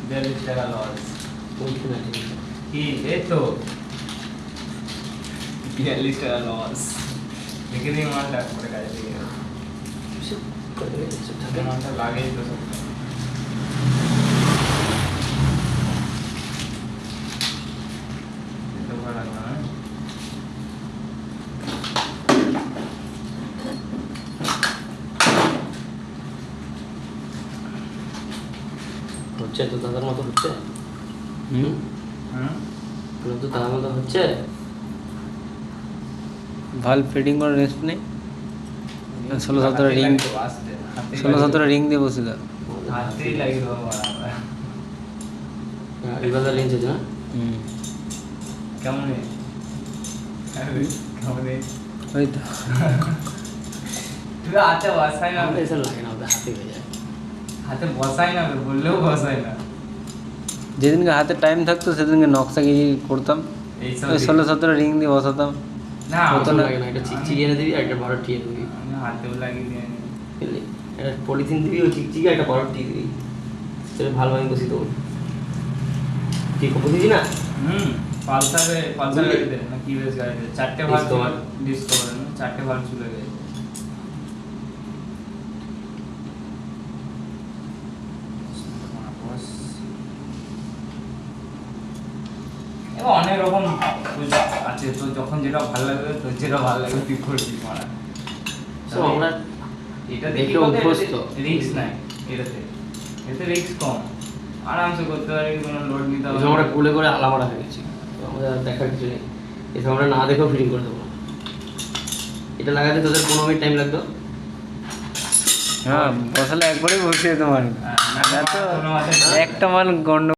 42 টাকা লস বলছি না ঠিক আছে। কি এই তো 42 টাকা লস দেখে দিই মালটা করে কাজে দিয়ে এসব করে গেছে, এসব থাকে। মালটা লাগেই তো সব এটা ভালো না হচ্ছে তো দাদার মতো হচ্ছে। হুম হুম তো দাদার মতো হচ্ছে। ভাল ফিটিং করে রেস্ট নেই 16-17 রিং 16-17 রিং দিয়ে বসে দাও হাতেই লাগি বাবা এবার রেঞ্জ আছে না। কেমন কেমন ওই তো তুই হাতে বসাই না আমাদের এসব লাগে না, ওদের হাতে হয়ে যায়। হাতে বসাই না বললেও বসাই না যেদিনকে হাতে টাইম থাকতো সেদিনকে নকশা গিয়ে করতাম এইসব ওই 16-17 রিং দিয়ে বসাতাম না হতো না। লাগে না, একটা চিকচিকি এনে দিবি, একটা বড় টি এনে দিবি, আমি হাতেও লাগিয়ে দিয়ে বুঝলি? একটা পলিথিন দিবি, ওই চিকচিকি একটা বড় টি দিবি, সেটা ভালোভাবে বসিয়ে দেবো। কি বুঝিস না? পালসারে গাড়িতে না কি বেশ গাড়িতে 4টে ভাগ Discover। ডিসকভার না 4টে ভাগ চলে গেছে এবার অনেক রকম আছে তো যখন যেটা ভালো লাগবে তো যেটা ভালো লাগবে তুই করবি মারা So, আমরা এটা দেখে দেখে অভ্যস্ত। রিস্ক নাই এতে রিস্ক কম আরামসে করতে পারি কোনো লোড নিতে হবে এসব আমরা কুলে করে আলামারা হয়ে গেছি, তো আমাদের আর দেখার কিছু নেই। এসব আমরা না দেখেও ফিটিং করে দেবো। এটা লাগাতে তোদের 15 মিনিট টাইম লাগতো। হ্যাঁ বসালে একবারেই বসিয়ে তোমার হ্যাঁ, তো কোনো মাথায় একটা মাল গন্ড